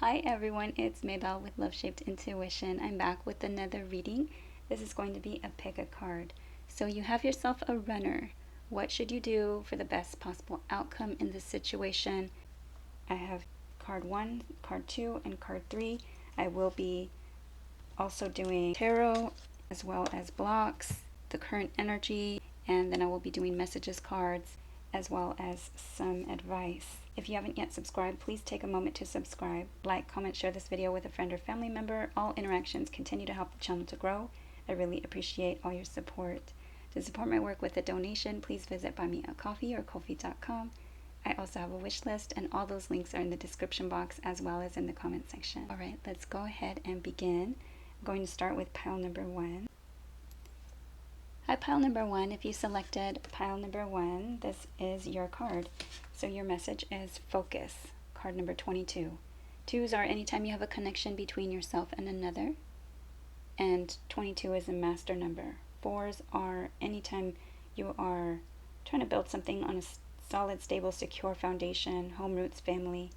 Hi everyone, it's Maybelle with Love Shaped Intuition. I'm back with another reading. This is going to be a pick a card. So you have yourself a runner. What should you do for the best possible outcome in this situation? I have card 1, card 2, and card 3. I will be also doing tarot as well as blocks, the current energy, and then I will be doing messages cards as well as some advice. If you haven't yet subscribed, please take a moment to subscribe, like, comment, share this video with a friend or family member. All interactions continue to help the channel to grow. I really appreciate all your support. To support my work with a donation, please visit Buy Me a Coffee or Ko-fi.com. I also have a wish list, and all those links are in the description box as well as in the comment section. All right, let's go ahead and begin. I'm going to start with pile number 1. Hi, pile number 1. If you selected pile number 1, this is your card. So your message is focus, card number 22. 2s are anytime you have a connection between yourself and another, and 22 is a master number. 4s are anytime you are trying to build something on a solid, stable, secure foundation, home roots, family.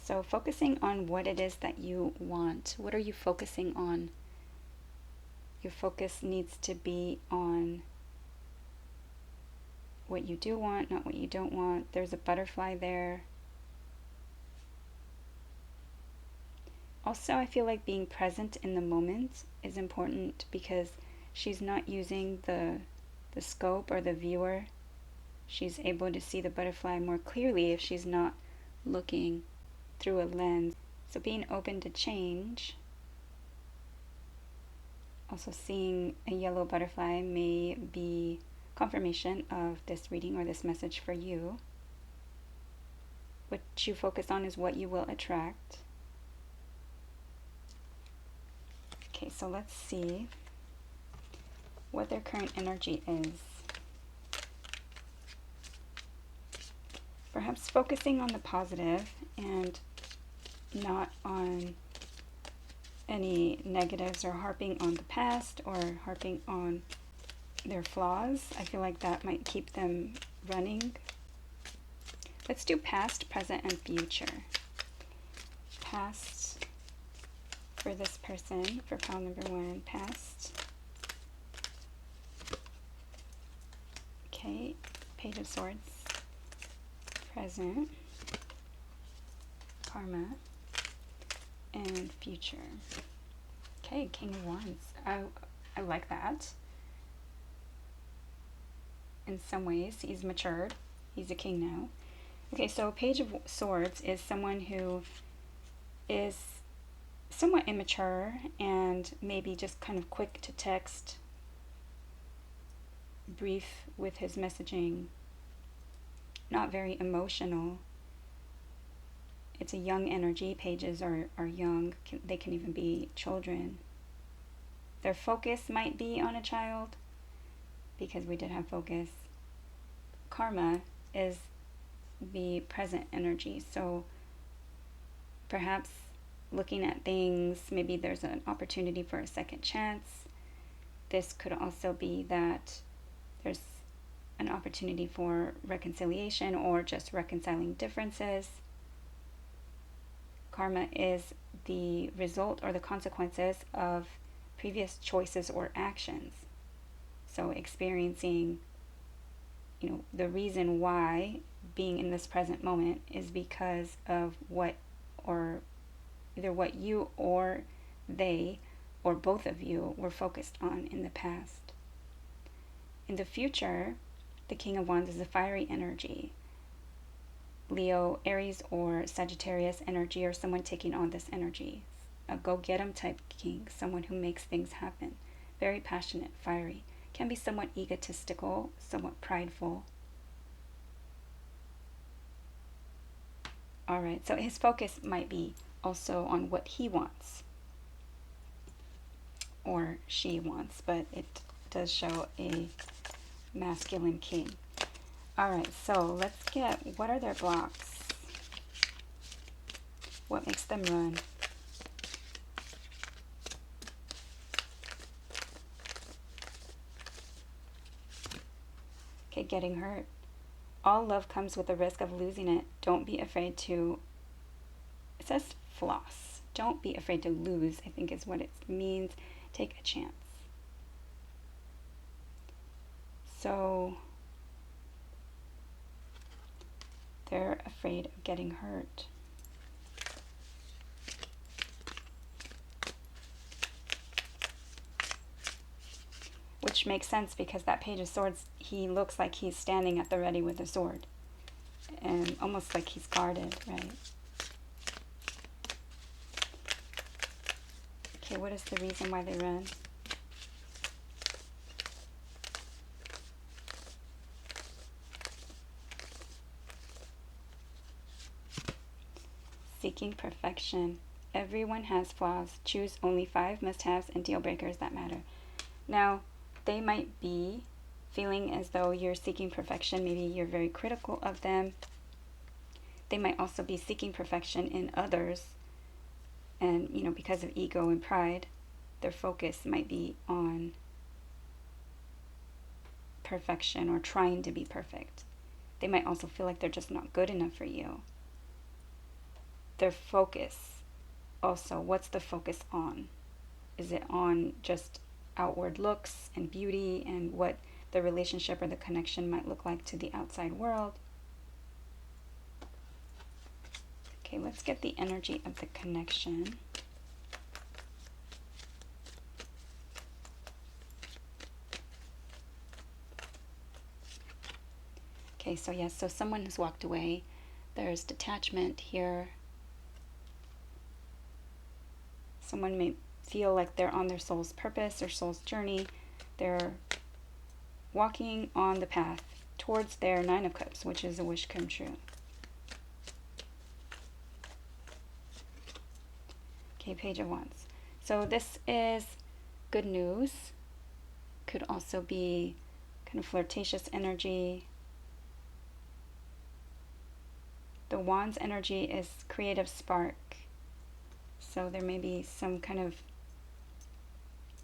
So focusing on what it is that you want. What are you focusing on? Your focus needs to be on what you do want, not what you don't want. There's a butterfly there. Also, I feel like being present in the moment is important because she's not using the scope or the viewer. She's able to see the butterfly more clearly if she's not looking through a lens. So being open to change. Also seeing a yellow butterfly may be confirmation of this reading or this message for you. What you focus on is what you will attract. Okay, so let's see what their current energy is. Perhaps focusing on the positive and not on any negatives, or harping on the past or harping on their flaws. I feel like that might keep them running. Let's do past, present, and future. Past for this person, for pile number 1, past. Okay, Page of Swords. Present, karma, and future. Okay, King of Wands. I like that. In some ways, he's matured. He's a king now. Okay, so Page of Swords is someone who is somewhat immature and maybe just kind of quick to text, brief with his messaging, not very emotional. It's a young energy. Pages are young. They can even be children. Their focus might be on a child, because we did have focus. Karma is the present energy. So perhaps looking at things, maybe there's an opportunity for a second chance. This could also be that there's an opportunity for reconciliation or just reconciling differences. Karma is the result or the consequences of previous choices or actions. So experiencing, the reason why being in this present moment is because of what, or either what you or they or both of you were focused on in the past. In the future, the King of Wands is a fiery energy. Leo, Aries, or Sagittarius energy, or someone taking on this energy. A go-get-em type king, someone who makes things happen. Very passionate, fiery. Can be somewhat egotistical, somewhat prideful. Alright, so his focus might be also on what he wants. Or she wants, but it does show a masculine king. Alright, so let's get, what are their blocks? What makes them run? Okay, getting hurt. All love comes with the risk of losing it. Don't be afraid to, it says floss. Don't be afraid to lose, I think is what it means. Take a chance. So they're afraid of getting hurt. Which makes sense because that Page of Swords, he looks like he's standing at the ready with a sword. And almost like he's guarded, right? Okay, what is the reason why they run? Seeking perfection. Everyone has flaws. Choose only 5 must-haves and deal breakers that matter. Now, they might be feeling as though you're seeking perfection. Maybe you're very critical of them. They might also be seeking perfection in others. And, you know, because of ego and pride, their focus might be on perfection or trying to be perfect. They might also feel like they're just not good enough for you. Their focus also, what's the focus on? Is it on just outward looks and beauty and what the relationship or the connection might look like to the outside world? Okay, let's get the energy of the connection. Okay, so yes, so someone has walked away. There's detachment here. Someone may feel like they're on their soul's purpose, their soul's journey. They're walking on the path towards their 9 of Cups, which is a wish come true. Okay, Page of Wands. So this is good news. Could also be kind of flirtatious energy. The Wands energy is creative spark. So there may be some kind of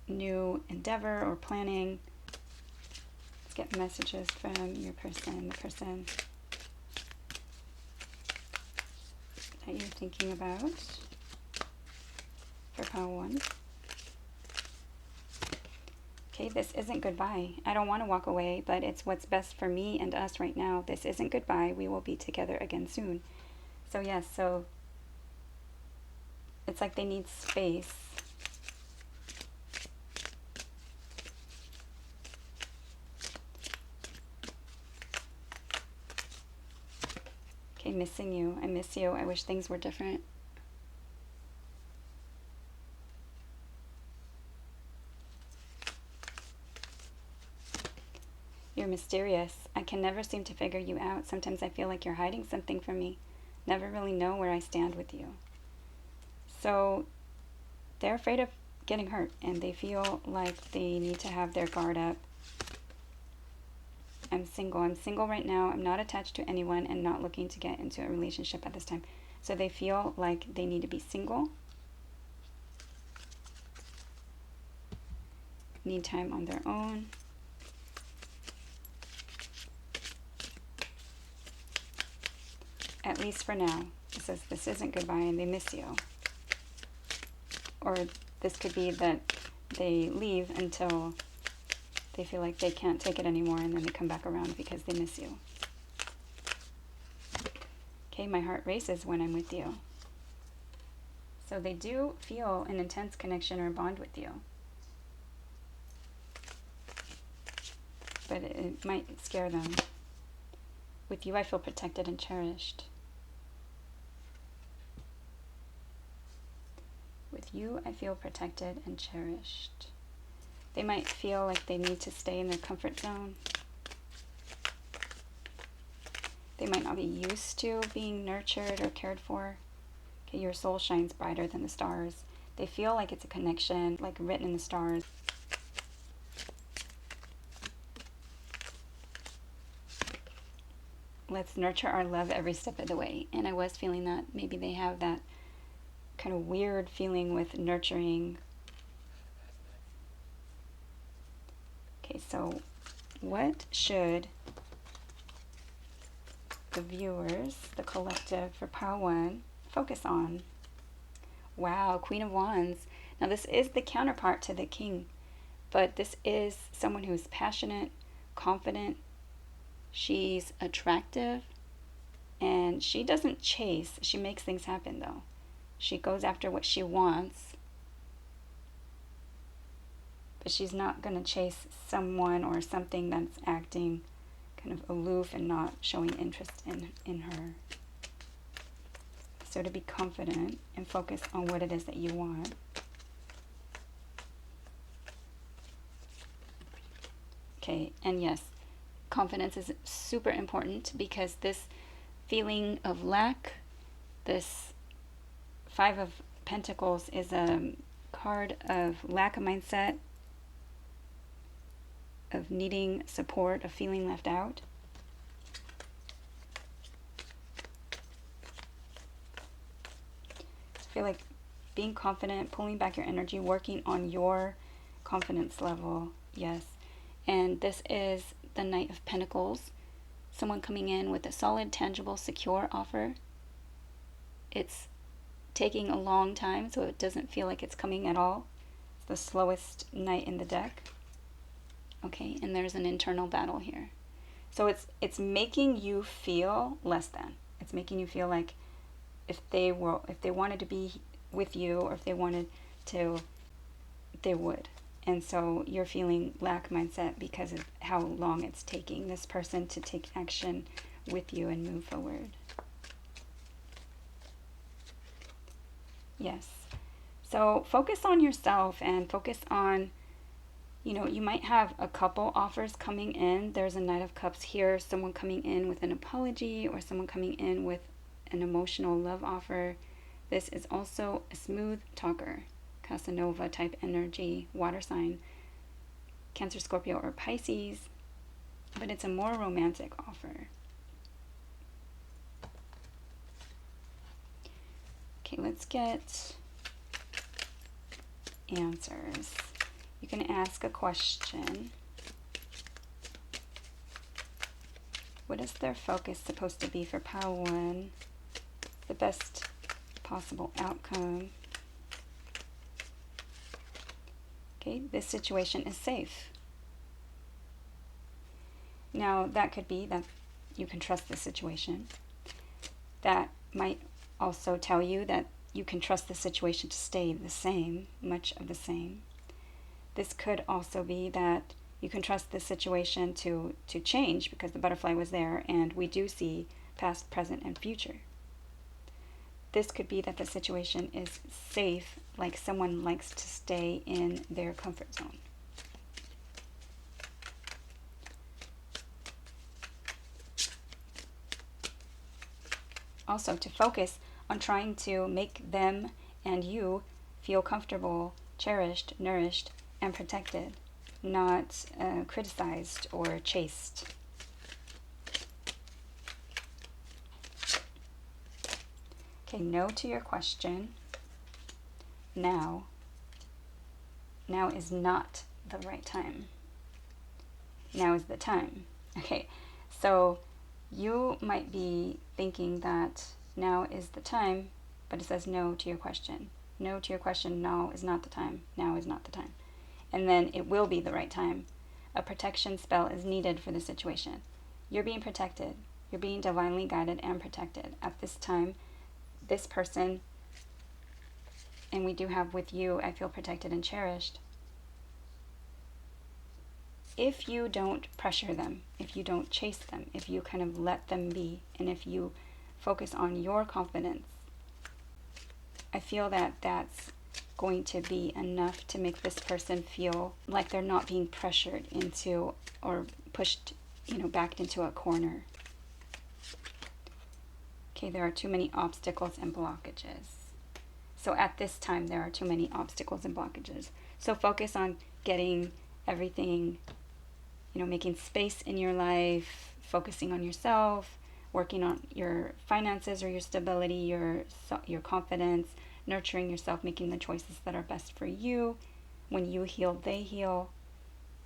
new endeavor or planning. Let's get messages from your person, the person that you're thinking about for pile 1. Okay, this isn't goodbye. I don't want to walk away, but it's what's best for me and us right now. This isn't goodbye. We will be together again soon. So yes, so it's like they need space. Okay, missing you. I miss you. I wish things were different. You're mysterious. I can never seem to figure you out. Sometimes I feel like you're hiding something from me. Never really know where I stand with you. So they're afraid of getting hurt and they feel like they need to have their guard up. I'm single. I'm single right now. I'm not attached to anyone and not looking to get into a relationship at this time. So they feel like they need to be single. Need time on their own. At least for now. It says this isn't goodbye and they miss you. Or this could be that they leave until they feel like they can't take it anymore and then they come back around because they miss you. Okay, my heart races when I'm with you. So they do feel an intense connection or bond with you. But it might scare them. With you, I feel protected and cherished. With you, I feel protected and cherished. They might feel like they need to stay in their comfort zone. They might not be used to being nurtured or cared for. Okay, your soul shines brighter than the stars. They feel like it's a connection, like written in the stars. Let's nurture our love every step of the way. And I was feeling that maybe they have that kind of weird feeling with nurturing. Okay, so what should the viewers, the collective for pile 1, focus on? Wow, Queen of Wands. Now this is the counterpart to the King, but this is someone who is passionate, confident. She's attractive, and she doesn't chase. She makes things happen, though. She goes after what she wants, but she's not going to chase someone or something that's acting kind of aloof and not showing interest in her. So to be confident and focus on what it is that you want. Okay, and yes, confidence is super important, because this feeling of lack, this Five of Pentacles is a card of lack of mindset, of needing support, of feeling left out. I feel like being confident, pulling back your energy, working on your confidence level. Yes. And this is the Knight of Pentacles. Someone coming in with a solid, tangible, secure offer. It's taking a long time, so it doesn't feel like it's coming at all. It's the slowest knight in the deck. Okay, and there's an internal battle here. So it's making you feel less than. It's making you feel like if they wanted to be with you, or if they wanted to, they would. And so you're feeling lack mindset because of how long it's taking this person to take action with you and move forward. Yes. So focus on yourself and focus on, you might have a couple offers coming in. There's a Knight of Cups here, someone coming in with an apology, or someone coming in with an emotional love offer. This is also a smooth talker, Casanova type energy, water sign, Cancer, Scorpio, or Pisces, but it's a more romantic offer. Okay, let's get answers. You can ask a question. What is their focus supposed to be for pile 1? The best possible outcome. Okay, this situation is safe. Now, that could be that you can trust the situation. That might also tell you that you can trust the situation to stay the same, much of the same. This could also be that you can trust the situation to change, because the butterfly was there, and we do see past, present, and future. This could be that the situation is safe, like someone likes to stay in their comfort zone. Also, to focus on trying to make them and you feel comfortable, cherished, nourished, and protected, not criticized or chased. Okay, no to your question. Now is not the right time. Now is the time. Okay, so you might be thinking that now is the time, but it says no to your question. No to your question, now is not the time. Now is not the time. And then it will be the right time. A protection spell is needed for the situation. You're being protected. You're being divinely guided and protected. At this time, this person, and we do have with you, I feel protected and cherished. If you don't pressure them, if you don't chase them, if you kind of let them be, and if you focus on your confidence, I feel that that's going to be enough to make this person feel like they're not being pressured into or pushed, backed into a corner. Okay, there are too many obstacles and blockages. So at this time, there are too many obstacles and blockages. So focus on getting everything, making space in your life, focusing on yourself, working on your finances or your stability, your confidence, nurturing yourself, making the choices that are best for you. When you heal, they heal.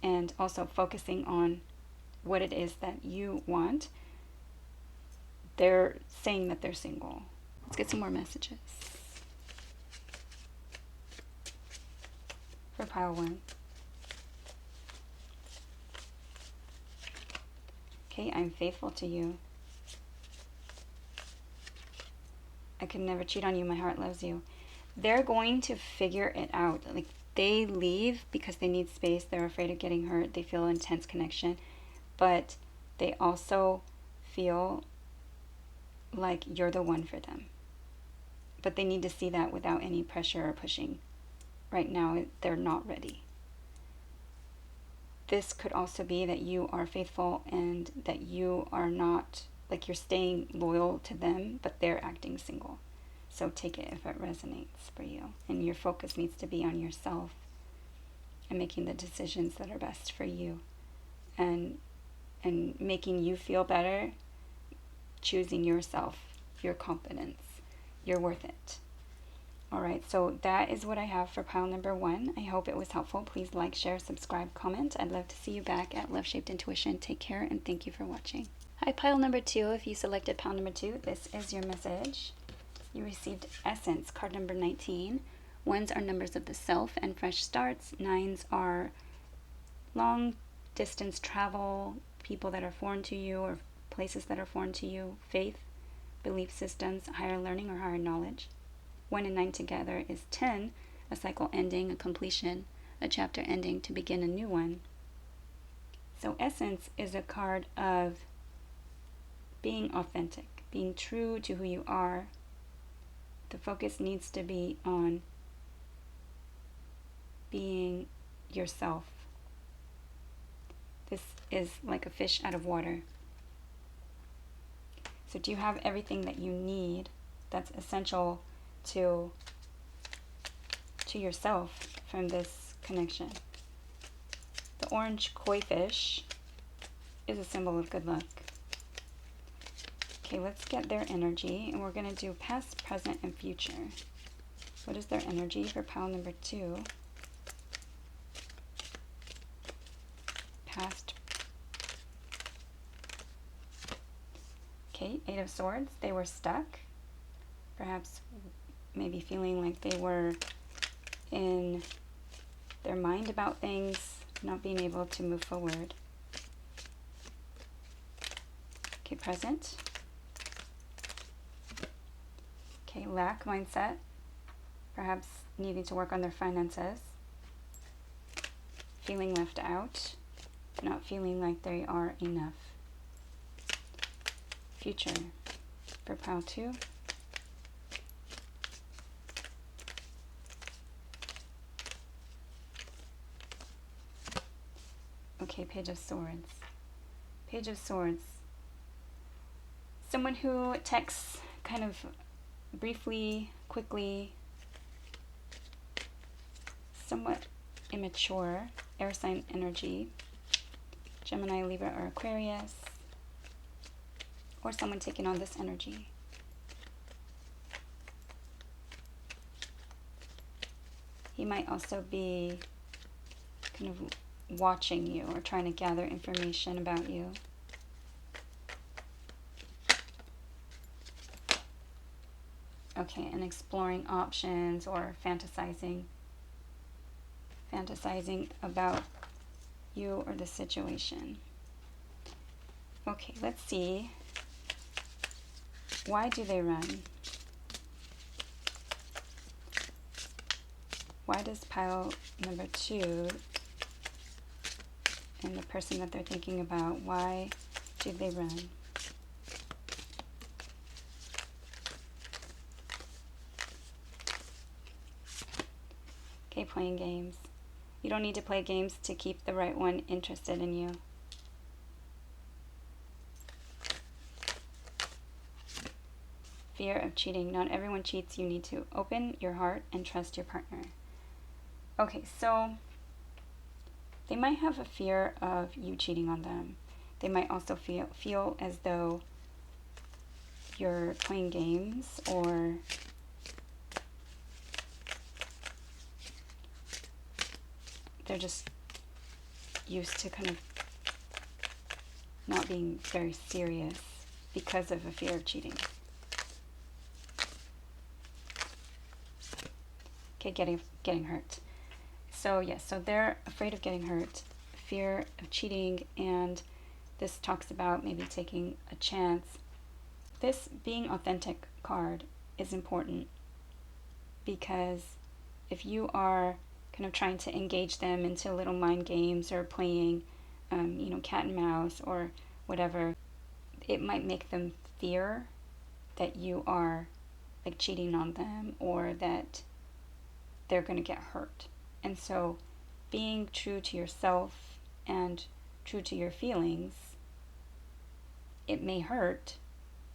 And also focusing on what it is that you want. They're saying that they're single. Let's get some more messages. for pile 1. Okay, I'm faithful to you. I could never cheat on you. My heart loves you. They're going to figure it out. Like, they leave because they need space. They're afraid of getting hurt. They feel intense connection. But they also feel like you're the one for them. But they need to see that without any pressure or pushing. Right now, they're not ready. This could also be that you are faithful and that you are not, like, you're staying loyal to them, but they're acting single. So take it if it resonates for you. And your focus needs to be on yourself and making the decisions that are best for you. And making you feel better, choosing yourself, your confidence. You're worth it. All right, so that is what I have for pile number 1. I hope it was helpful. Please like, share, subscribe, comment. I'd love to see you back at Love Shaped Intuition. Take care, and thank you for watching. Hi, pile number 2. If you selected pile number 2, this is your message. You received Essence, card number 19. 1s are numbers of the self and fresh starts. 9s are long distance travel, people that are foreign to you or places that are foreign to you, faith, belief systems, higher learning or higher knowledge. 1 and 9 together is 10, a cycle ending, a completion, a chapter ending to begin a new one. So Essence is a card of being authentic, being true to who you are. The focus needs to be on being yourself. This is like a fish out of water. So do you have everything that you need that's essential to yourself from this connection? The orange koi fish is a symbol of good luck. Okay, let's get their energy, and we're going to do past, present, and future. What is their energy for pile number 2? Past. Okay, 8 of Swords. They were stuck. Perhaps maybe feeling like they were in their mind about things, not being able to move forward. Okay, present. Okay, lack mindset. Perhaps needing to work on their finances. Feeling left out. Not feeling like they are enough. Future for pile 2. Okay, Page of Swords. Page of Swords. Someone who texts kind of briefly, quickly, somewhat immature, air sign energy, Gemini, Libra, or Aquarius, or someone taking on this energy. He might also be kind of watching you or trying to gather information about you. Okay, and exploring options or fantasizing about you or the situation. Okay, let's see. Why do they run? Why does pile number 2 and the person that they're thinking about, why do they run? Okay, playing games. You don't need to play games to keep the right one interested in you. Fear of cheating. Not everyone cheats. You need to open your heart and trust your partner. Okay, so they might have a fear of you cheating on them. They might also feel as though you're playing games, or they're just used to kind of not being very serious because of a fear of cheating. Okay, getting hurt. So yes, so they're afraid of getting hurt, fear of cheating, and this talks about maybe taking a chance. This being authentic card is important because if you are kind of trying to engage them into little mind games or playing, cat and mouse or whatever, it might make them fear that you are like cheating on them or that they're going to get hurt. And so being true to yourself and true to your feelings, it may hurt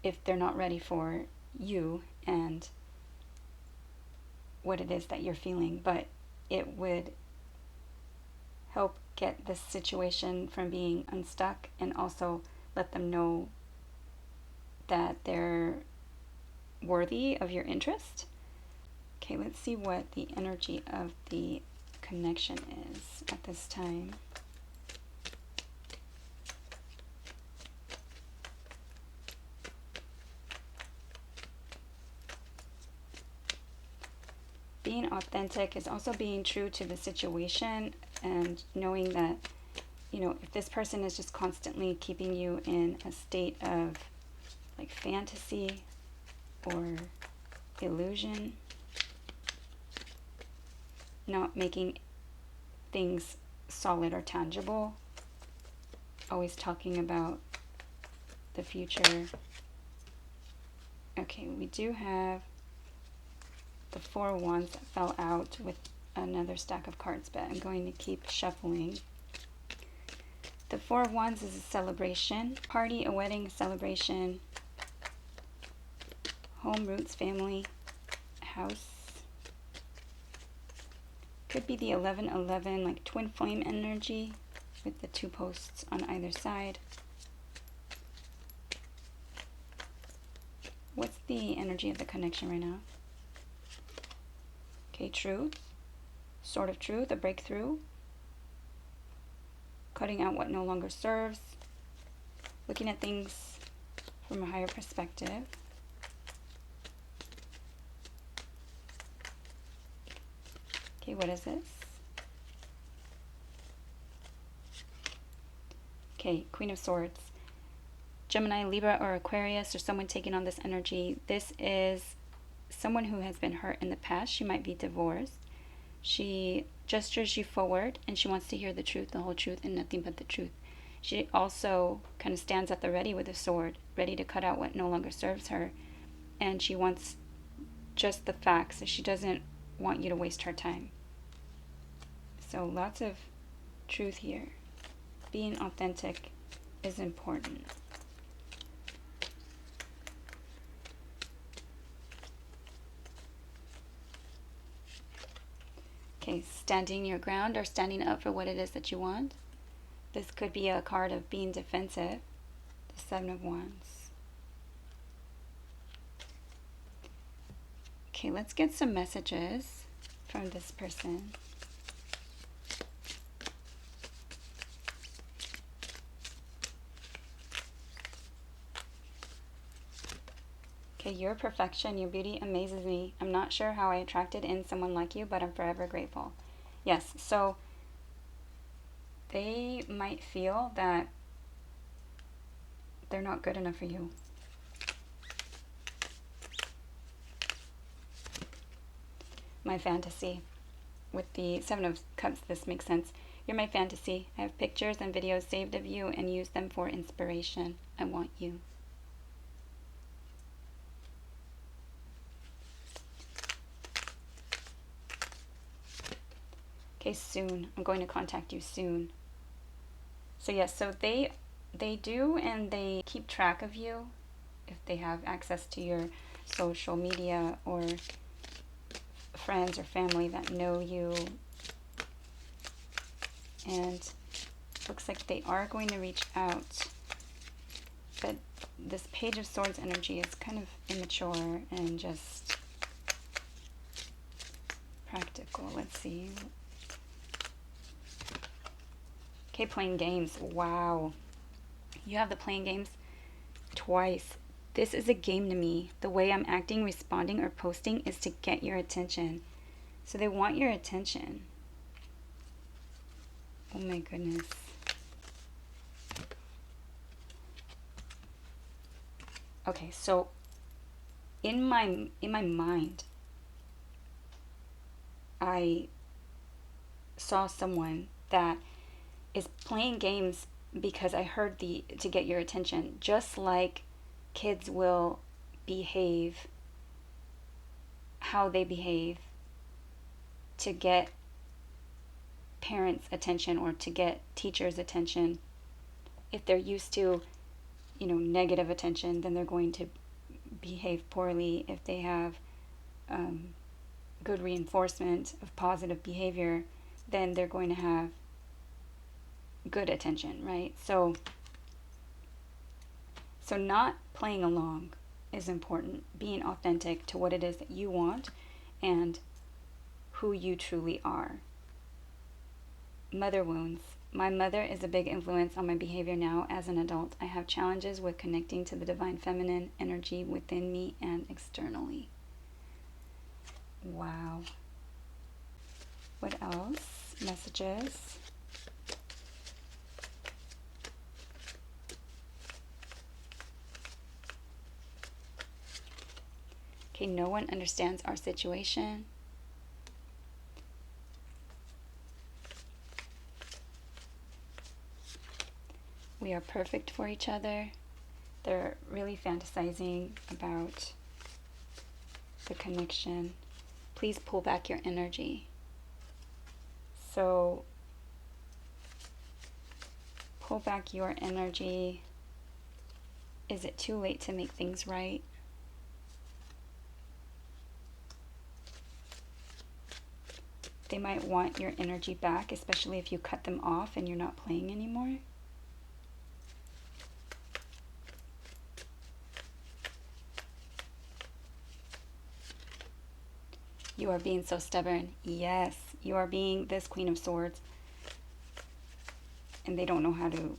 if they're not ready for you and what it is that you're feeling, but it would help get this situation from being unstuck and also let them know that they're worthy of your interest. Okay, let's see what the energy of the connection is at this time. Being authentic is also being true to the situation and knowing that, if this person is just constantly keeping you in a state of like fantasy or illusion, not making things solid or tangible, always talking about the future. Okay, we do have the Four of Wands that fell out with another stack of cards, but I'm going to keep shuffling. The Four of Wands is a celebration, party, a wedding, celebration, home, roots, family, house. Could be the 11-11, like twin flame energy with the two posts on either side. What's the energy of the connection right now? Okay, truth, sort of truth, a breakthrough, cutting out what no longer serves, looking at things from a higher perspective. Okay, what is this? Okay, Queen of Swords. Gemini, Libra, or Aquarius, or someone taking on this energy. This is someone who has been hurt in the past. She might be divorced. She gestures you forward and she wants to hear the truth, the whole truth, and nothing but the truth. She also kind of stands at the ready with a sword, ready to cut out what no longer serves her. And she wants just the facts. She doesn't want you to waste her time. So lots of truth here. Being authentic is important. Okay, standing your ground or standing up for what it is that you want. This could be a card of being defensive. The Seven of Wands. Okay, let's get some messages from this person. Okay, your perfection, your beauty amazes me. I'm not sure how I attracted in someone like you, but I'm forever grateful. Yes, so they might feel that they're not good enough for you. My fantasy. With the Seven of Cups, this makes sense. You're my fantasy. I have pictures and videos saved of you and use them for inspiration. I want you. Okay, soon. I'm going to contact you soon. So yes, so they do, and they keep track of you if they have access to your social media or friends or family that know you. And looks like they are going to reach out. But this Page of Swords energy is kind of immature and just practical. Let's see. Okay, playing games. Wow. You have the playing games twice. This is a game to me. The way I'm acting, responding, or posting is to get your attention. So they want your attention. Oh my goodness. Okay, so in my mind, I saw someone that is playing games because I heard to get your attention, just like kids will behave how they behave to get parents' attention or to get teachers' attention. If they're used to, negative attention, then they're going to behave poorly. If they have good reinforcement of positive behavior, then they're going to have good attention, right? So not playing along is important. Being authentic to what it is that you want and who you truly are. Mother wounds. My mother is a big influence on my behavior now as an adult. I have challenges with connecting to the divine feminine energy within me and externally. Wow. What else? Messages. Okay, no one understands our situation. We are perfect for each other. They're really fantasizing about the connection. Please pull back your energy. So, pull back your energy. Is it too late to make things right? They might want your energy back, especially if you cut them off and you're not playing anymore. You are being so stubborn. Yes, you are being this Queen of Swords. And they don't know how to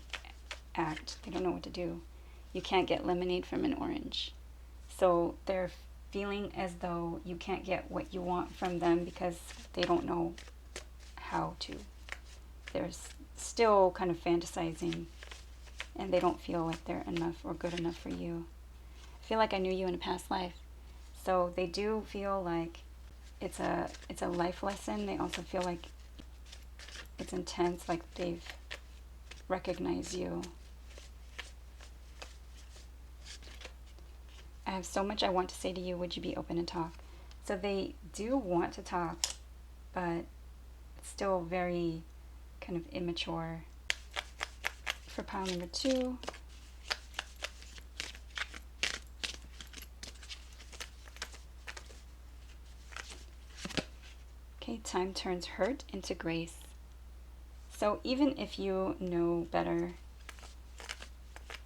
act. They don't know what to do. You can't get lemonade from an orange. So they're feeling as though you can't get what you want from them because they don't know how to. They're still kind of fantasizing and they don't feel like they're enough or good enough for you. I feel like I knew you in a past life. So they do feel like it's a life lesson. They also feel like it's intense, like they've recognized you. I have so much I want to say to you. Would you be open to talk? So they do want to talk, but it's still very kind of immature. For pile number 2. Okay, time turns hurt into grace. So even if you know better,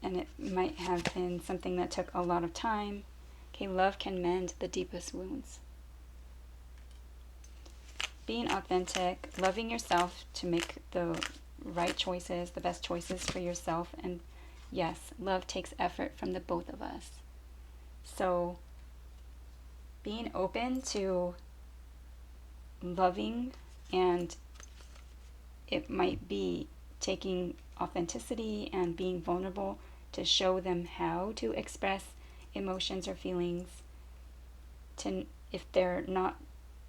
and it might have been something that took a lot of time, okay, love can mend the deepest wounds. Being authentic, loving yourself to make the right choices, the best choices for yourself. And yes, love takes effort from the both of us. So being open to loving, and it might be taking authenticity and being vulnerable to show them how to express emotions or feelings. If they're not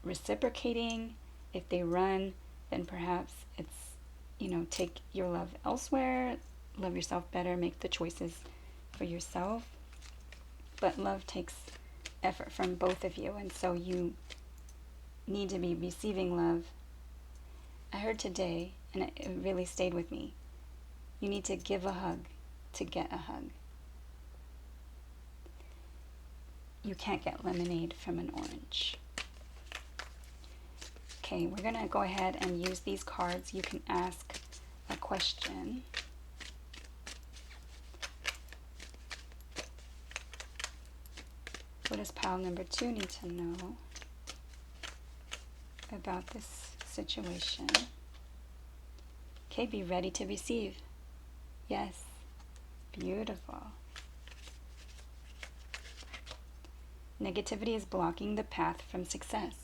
reciprocating, if they run, then perhaps it's, take your love elsewhere, love yourself better, make the choices for yourself. But love takes effort from both of you, and so you need to be receiving love. I heard today, and it really stayed with me, you need to give a hug to get a hug. You can't get lemonade from an orange. Okay, we're going to go ahead and use these cards. You can ask a question. What does pile number 2 need to know about this situation? Okay, be ready to receive. Yes, beautiful. Negativity is blocking the path from success.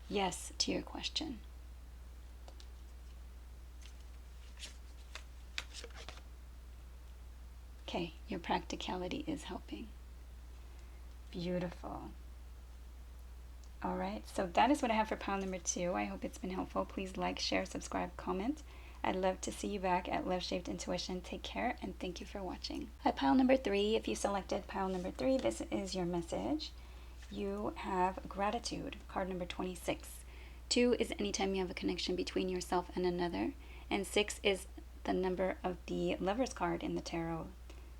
yes to your question. Okay, your practicality is helping. Beautiful. All right, so that is what I have for pile number 2. I hope it's been helpful. Please like, share, subscribe, comment. I'd love to see you back at Love Shaped Intuition. Take care, and thank you for watching. At pile number 3, if you selected pile number 3, this is your message. You have gratitude, card number 26. 2 is anytime you have a connection between yourself and another. And 6 is the number of the Lover's card in the tarot.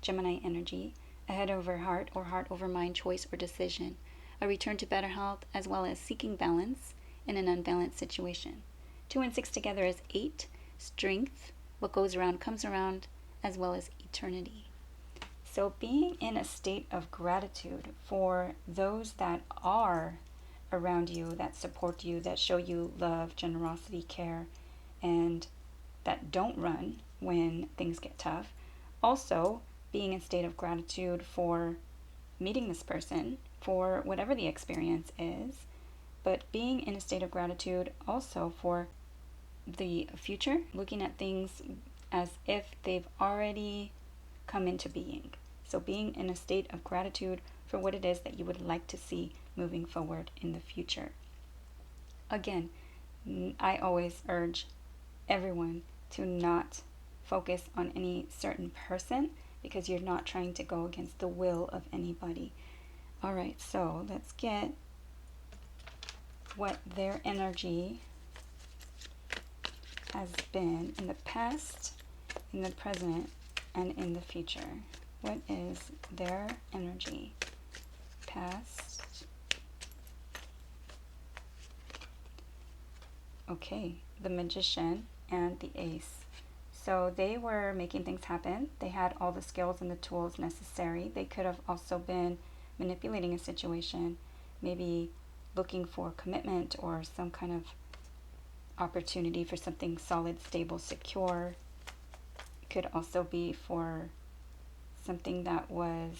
Gemini energy, a head over heart or heart over mind choice or decision. A return to better health, as well as seeking balance in an unbalanced situation. 2 and 6 together is 8. Strength, what goes around comes around, as well as eternity. So being in a state of gratitude for those that are around you, that support you, that show you love, generosity, care, and that don't run when things get tough. Also, being in a state of gratitude for meeting this person, for whatever the experience is, but being in a state of gratitude also for the future, looking at things as if they've already come into being. So being in a state of gratitude for what it is that you would like to see moving forward in the future. Again, I always urge everyone to not focus on any certain person because you're not trying to go against the will of anybody. All right, so let's get what their energy has been in the past, in the present, and in the future. What is their energy? Past. Okay, the Magician and the Ace. So they were making things happen. They had all the skills and the tools necessary. They could have also been manipulating a situation, maybe looking for commitment or some kind of opportunity for something solid, stable, secure. It could also be for something that was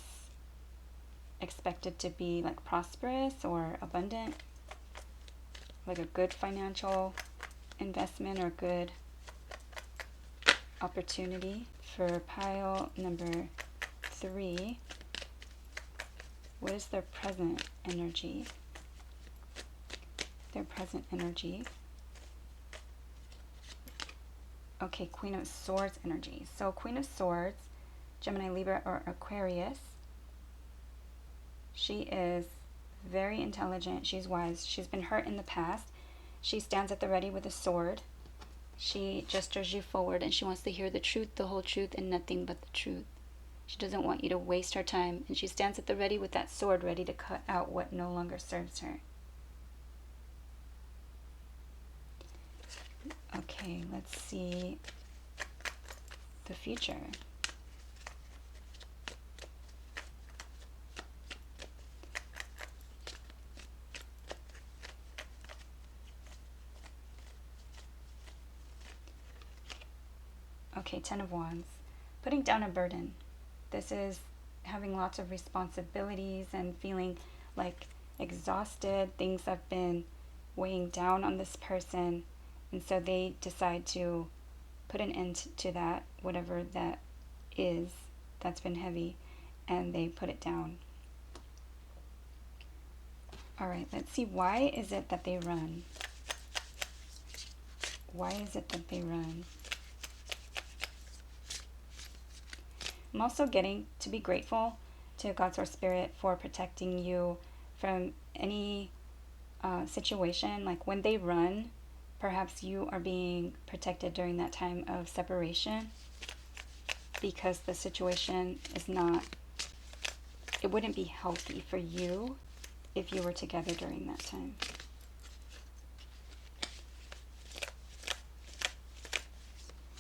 expected to be like prosperous or abundant, like a good financial investment or good opportunity. For pile number 3, what is their present energy? Their present energy. Okay, Queen of Swords energy. So Queen of Swords, Gemini, Libra, or Aquarius. She is very intelligent. She's wise. She's been hurt in the past. She stands at the ready with a sword. She gestures you forward and she wants to hear the truth, the whole truth, and nothing but the truth. She doesn't want you to waste her time, and she stands at the ready with that sword ready to cut out what no longer serves her. Okay, let's see the future. Okay, 10 of Wands. Putting down a burden. This is having lots of responsibilities and feeling like exhausted. Things have been weighing down on this person, and so they decide to put an end to that, whatever that is that's been heavy, and they put it down. All right, let's see. Why is it that they run? Why is it that they run? I'm also getting to be grateful to God, Source, Spirit for protecting you from any situation. Like when they run, perhaps you are being protected during that time of separation because the situation is not, it wouldn't be healthy for you if you were together during that time.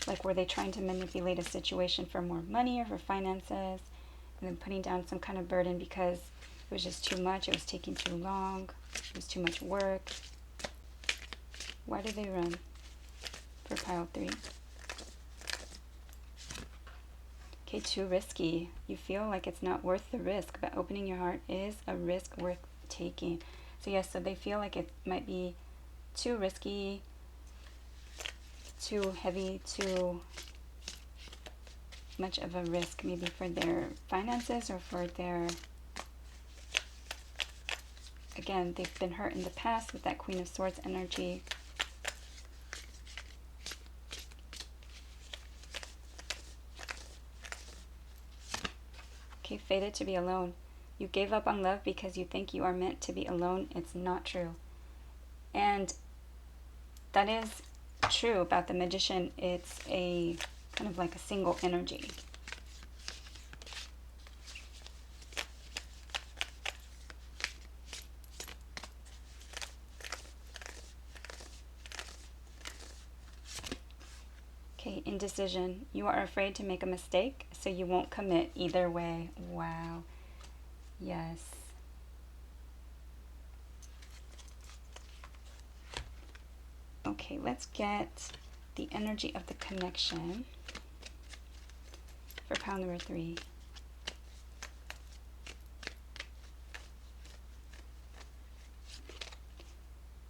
Like, were they trying to manipulate a situation for more money or for finances, and then putting down some kind of burden because it was just too much, it was taking too long, it was too much work? Why did they run? For pile 3. Okay, too risky. You feel like it's not worth the risk, but opening your heart is a risk worth taking. So yes, so they feel like it might be too risky, too heavy, too much of a risk maybe for their finances or for their, again, they've been hurt in the past with that Queen of Swords energy. Okay, fated to be alone. You gave up on love because you think you are meant to be alone. It's not true. And that is true about the Magician. It's a kind of like a single energy. Okay, indecision. You are afraid to make a mistake, so you won't commit either way. Wow. Yes. Okay, let's get the energy of the connection for pile number 3.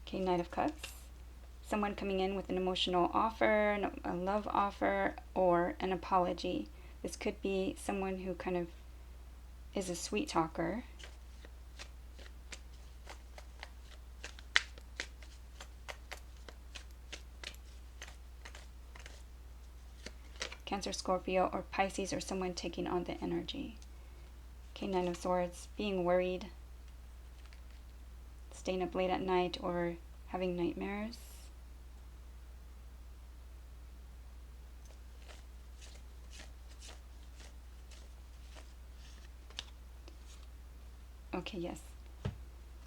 Okay, Knight of Cups. Someone coming in with an emotional offer, a love offer, or an apology. This could be someone who kind of is a sweet talker. Cancer, Scorpio, or Pisces, or someone taking on the energy. Okay, Nine of Swords, being worried, staying up late at night, or having nightmares. Okay, yes.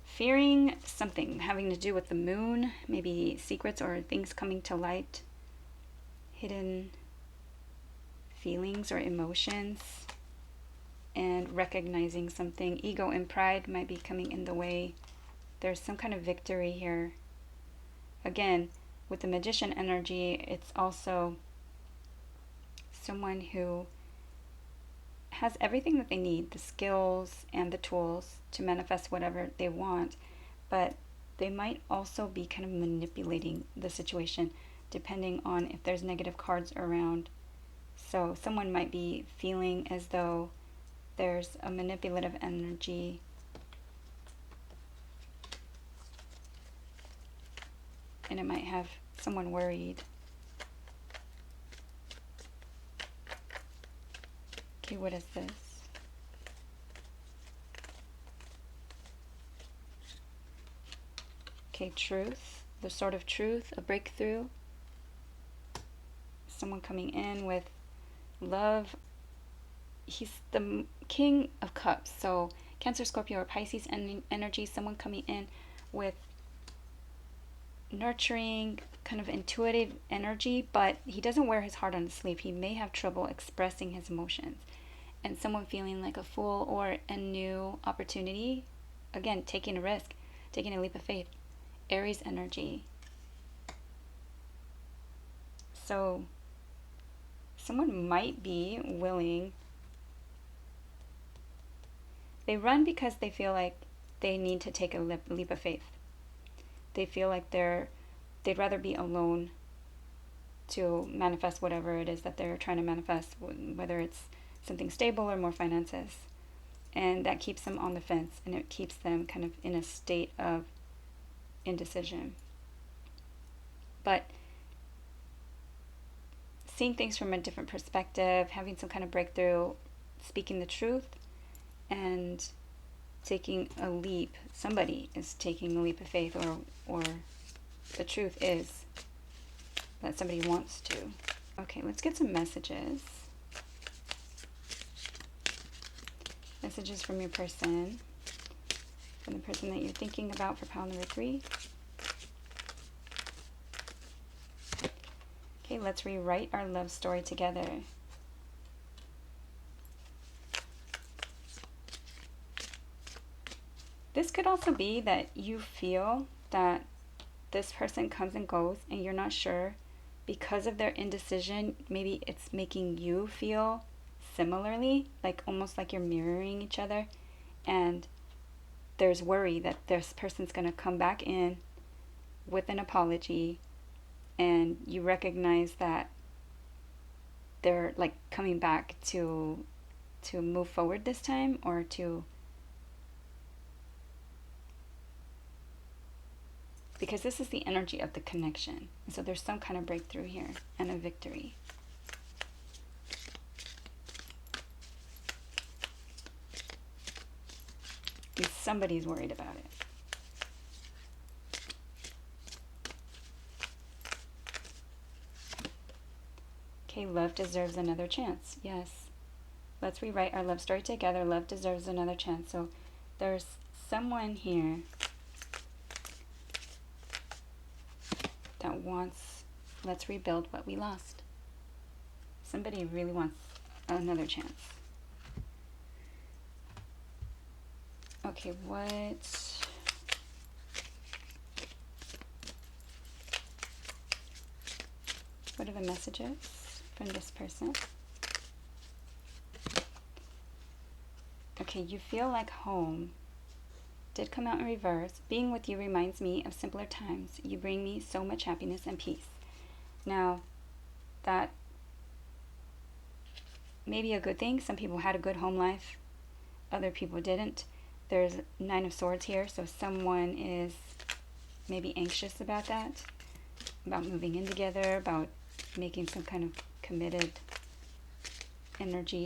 Fearing something having to do with the moon, maybe secrets or things coming to light, hidden feelings or emotions, and recognizing something. Ego and pride might be coming in the way. There's some kind of victory here. Again, with the Magician energy, it's also someone who has everything that they need, the skills and the tools to manifest whatever they want, but they might also be kind of manipulating the situation depending on if there's negative cards around. So someone might be feeling as though there's a manipulative energy. And it might have someone worried. Okay, what is this? Okay, truth, the sort of truth, a breakthrough. Someone coming in with love. He's the King of Cups, so Cancer, Scorpio, or Pisces energy, someone coming in with nurturing, kind of intuitive energy, but he doesn't wear his heart on his sleeve. He may have trouble expressing his emotions. And someone feeling like a fool or a new opportunity. Again, taking a risk, taking a leap of faith. Aries energy. So someone might be willing. They run because they feel like they need to take a leap of faith. They feel like they'd rather be alone to manifest whatever it is that they're trying to manifest, whether it's something stable or more finances. And that keeps them on the fence, and it keeps them kind of in a state of indecision. But seeing things from a different perspective, having some kind of breakthrough, speaking the truth, and taking a leap. Somebody is taking a leap of faith, or the truth is that somebody wants to. Okay, let's get some messages. Messages from your person, from the person that you're thinking about for pile number 3. Okay, let's rewrite our love story together. This could also be that you feel that this person comes and goes and you're not sure because of their indecision. Maybe it's making you feel similarly, like almost like you're mirroring each other, and there's worry that this person's going to come back in with an apology, and you recognize that they're like coming back to move forward this time, or to, because this is the energy of the connection. So there's some kind of breakthrough here and a victory. And somebody's worried about it. Okay, love deserves another chance. Yes. Let's rewrite our love story together. Love deserves another chance. So there's someone here that wants, let's rebuild what we lost. Somebody really wants another chance. Okay, what are the messages from this person? Okay, you feel like home. Did come out in reverse. Being with you reminds me of simpler times. You bring me so much happiness and peace. Now, that may be a good thing. Some people had a good home life. Other people didn't. There's 9 of Swords here, so someone is maybe anxious about that, about moving in together, about making some kind of committed energy.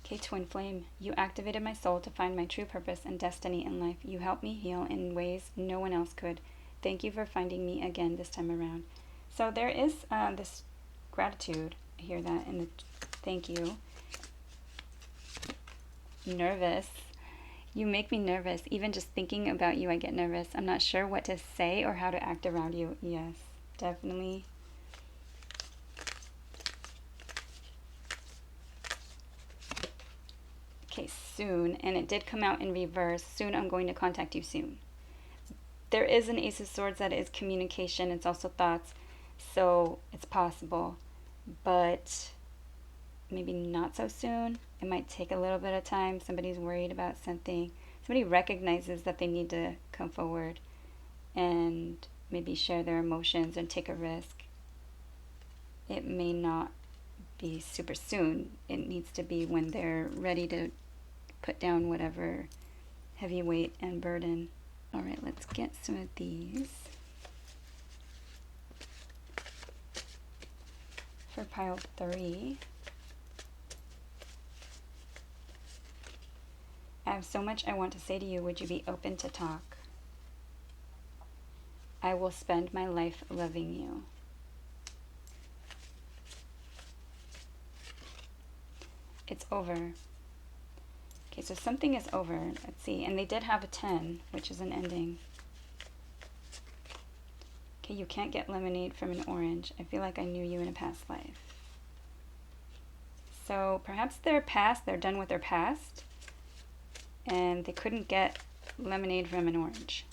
Okay, Twin Flame, you activated my soul to find my true purpose and destiny in life. You helped me heal in ways no one else could. Thank you for finding me again this time around. So there is this gratitude. I hear that in the thank you. Nervous. You make me nervous. Even just thinking about you, I get nervous. I'm not sure what to say or how to act around you. Yes, definitely. Okay, soon. And it did come out in reverse. Soon, I'm going to contact you soon. There is an Ace of Swords that is communication. It's also thoughts. So it's possible. But maybe not so soon. It might take a little bit of time. Somebody's worried about something. Somebody recognizes that they need to come forward and maybe share their emotions and take a risk. It may not be super soon. It needs to be when they're ready to put down whatever heavy weight and burden. All right, let's get some of these. For pile 3. I have so much I want to say to you. Would you be open to talk? I will spend my life loving you. It's over. Okay, so something is over. Let's see. And they did have a 10, which is an ending. Okay, you can't get lemonade from an orange. I feel like I knew you in a past life. So perhaps their past, they're done with their past, and they couldn't get lemonade from an orange.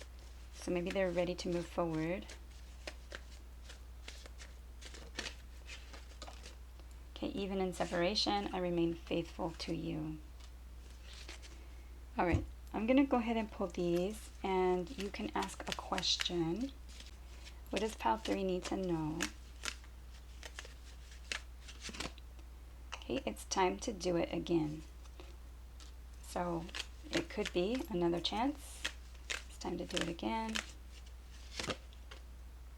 So maybe they're ready to move forward. Okay, even in separation, I remain faithful to you. All right, I'm going to go ahead and pull these, and you can ask a question. What does pile 3 need to know? Okay, it's time to do it again. So it could be another chance. It's time to do it again.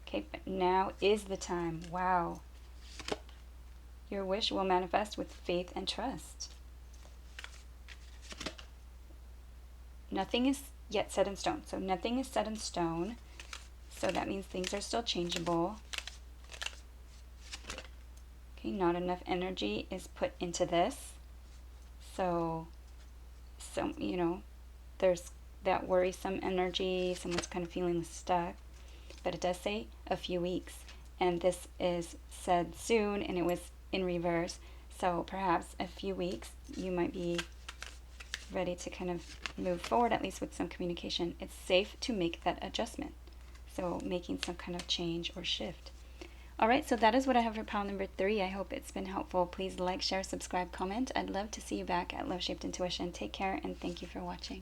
Okay, but now is the time. Wow. Your wish will manifest with faith and trust. Nothing is yet set in stone. So nothing is set in stone. So that means things are still changeable. Okay, not enough energy is put into this. So you know, there's that worrisome energy. Someone's kind of feeling stuck. But it does say a few weeks. And this is said soon, and it was in reverse. So perhaps a few weeks, you might be ready to kind of move forward, at least with some communication. It's safe to make that adjustment. So making some kind of change or shift. All right, so that is what I have for pile number 3. I hope it's been helpful. Please like, share, subscribe, comment. I'd love to see you back at Love Shaped Intuition. Take care, and thank you for watching.